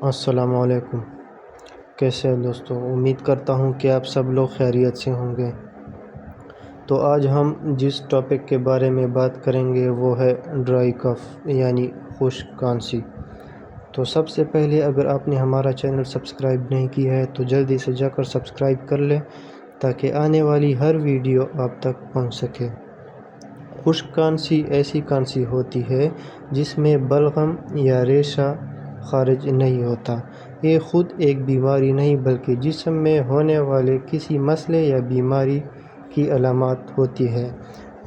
السلام علیکم۔ کیسے ہیں دوستو؟ امید کرتا ہوں کہ آپ سب لوگ خیریت سے ہوں گے۔ تو آج ہم جس ٹاپک کے بارے میں بات کریں گے وہ ہے ڈرائی کف یعنی خشک کھانسی۔ تو سب سے پہلے اگر آپ نے ہمارا چینل سبسکرائب نہیں کیا ہے تو جلدی سے جا کر سبسکرائب کر لیں تاکہ آنے والی ہر ویڈیو آپ تک پہنچ سکے۔ خشک کھانسی ایسی کھانسی ہوتی ہے جس میں بلغم یا ریشہ خارج نہیں ہوتا۔ یہ خود ایک بیماری نہیں بلکہ جسم میں ہونے والے کسی مسئلے یا بیماری کی علامات ہوتی ہے۔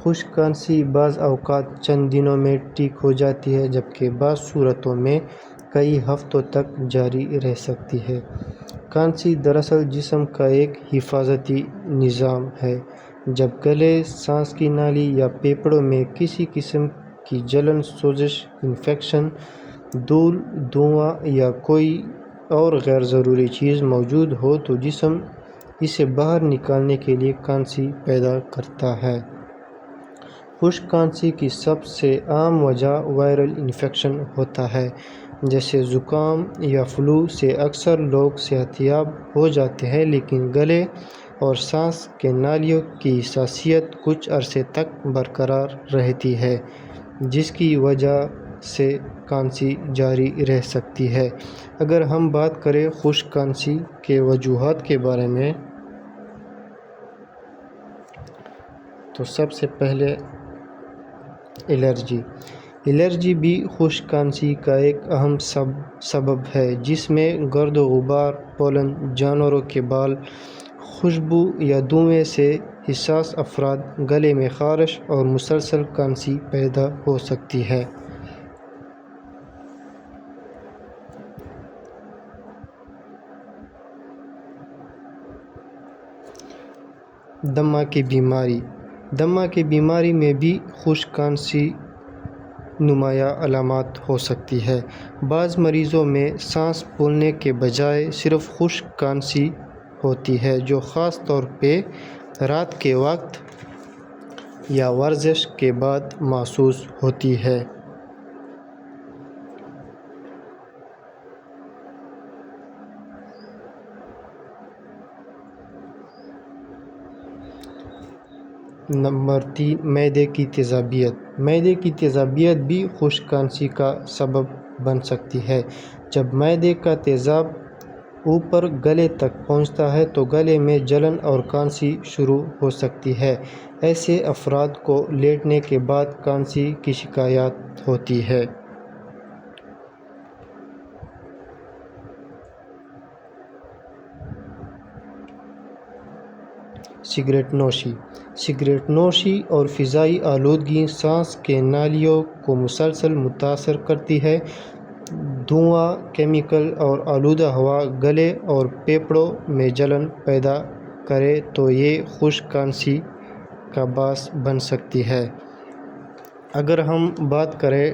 خشک کھانسی بعض اوقات چند دنوں میں ٹھیک ہو جاتی ہے جبکہ بعض صورتوں میں کئی ہفتوں تک جاری رہ سکتی ہے۔ کھانسی دراصل جسم کا ایک حفاظتی نظام ہے۔ جب گلے، سانس کی نالی یا پھیپھڑوں میں کسی قسم کی جلن، سوزش، انفیکشن، دھول، دھواں یا کوئی اور غیر ضروری چیز موجود ہو تو جسم اسے باہر نکالنے کے لیے کھانسی پیدا کرتا ہے۔ خشک کھانسی کی سب سے عام وجہ وائرل انفیکشن ہوتا ہے۔ جیسے زکام یا فلو سے اکثر لوگ صحت یاب ہو جاتے ہیں لیکن گلے اور سانس کی نالیوں کی حساسیت کچھ عرصے تک برقرار رہتی ہے جس کی وجہ سے کھانسی جاری رہ سکتی ہے۔ اگر ہم بات کریں خشک کھانسی کے وجوہات کے بارے میں تو سب سے پہلے الرجی بھی خشک کھانسی کا ایک اہم سبب ہے جس میں گرد و غبار، پولن، جانوروں کے بال، خوشبو یا دھویں سے حساس افراد، گلے میں خارش اور مسلسل کھانسی پیدا ہو سکتی ہے۔ دمہ کی بیماری میں بھی خشک کھانسی نمایاں علامات ہو سکتی ہے۔ بعض مریضوں میں سانس پھولنے کے بجائے صرف خشک کھانسی ہوتی ہے جو خاص طور پہ رات کے وقت یا ورزش کے بعد محسوس ہوتی ہے۔ نمبر 3، معدے کی تیزابیت بھی خشک کھانسی کا سبب بن سکتی ہے۔ جب معدے کا تیزاب اوپر گلے تک پہنچتا ہے تو گلے میں جلن اور کھانسی شروع ہو سکتی ہے۔ ایسے افراد کو لیٹنے کے بعد کھانسی کی شکایت ہوتی ہے۔ سگریٹ نوشی اور فضائی آلودگی سانس کی نالیوں کو مسلسل متاثر کرتی ہے۔ دھواں، کیمیکل اور آلودہ ہوا گلے اور پھیپھڑوں میں جلن پیدا کرے تو یہ خشک کھانسی کا باعث بن سکتی ہے۔ اگر ہم بات کریں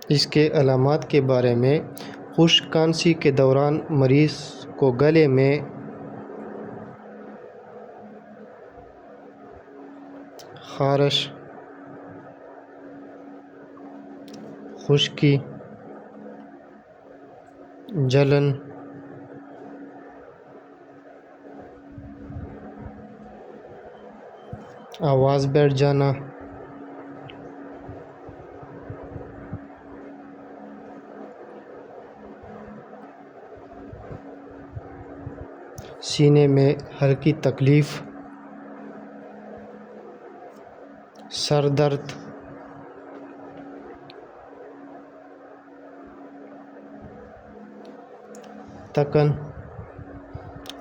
اس کے علامات کے بارے میں، خشک کھانسی کے دوران مریض کو گلے میں خارش، خشکی، جلن، آواز بیٹھ جانا، سینے میں ہلکی تکلیف، سر درد، تھکن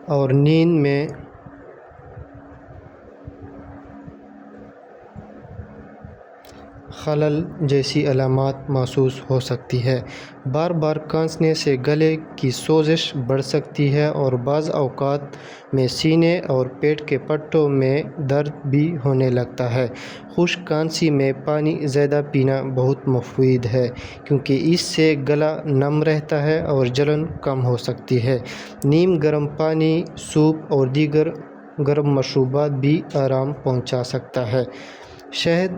اور نیند میں خلل جیسی علامات محسوس ہو سکتی ہے۔ بار بار کھانسنے سے گلے کی سوزش بڑھ سکتی ہے اور بعض اوقات میں سینے اور پیٹ کے پٹھوں میں درد بھی ہونے لگتا ہے۔ خشک کھانسی میں پانی زیادہ پینا بہت مفید ہے کیونکہ اس سے گلا نم رہتا ہے اور جلن کم ہو سکتی ہے۔ نیم گرم پانی، سوپ اور دیگر گرم مشروبات بھی آرام پہنچا سکتا ہے۔ شہد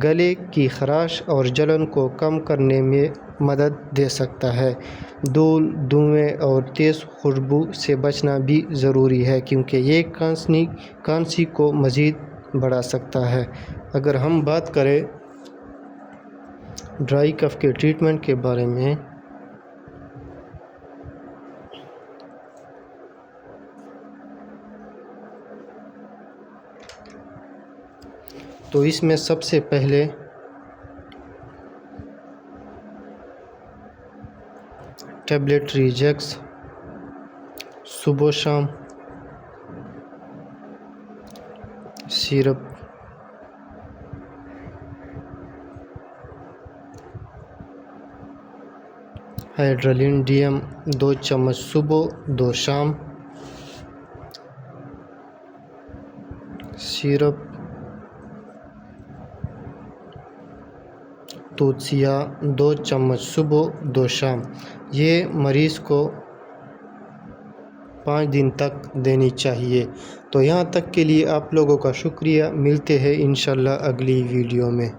گلے کی خراش اور جلن کو کم کرنے میں مدد دے سکتا ہے۔ دھول، دھویں اور تیز خوشبو سے بچنا بھی ضروری ہے کیونکہ یہ کھانسی کو مزید بڑھا سکتا ہے۔ اگر ہم بات کریں ڈرائی کف کے ٹریٹمنٹ کے بارے میں، تو اس میں سب سے پہلے ٹیبلٹ ریجیکس صبح و شام، سیرپ ہائیڈرالین DM 2 چمچ صبح 2 شام، سیرپ توتسیا 2 چمچ صبح 2 شام۔ یہ مریض کو 5 دن تک دینی چاہیے۔ تو یہاں تک کے لیے آپ لوگوں کا شکریہ، ملتے ہیں انشاءاللہ اگلی ویڈیو میں۔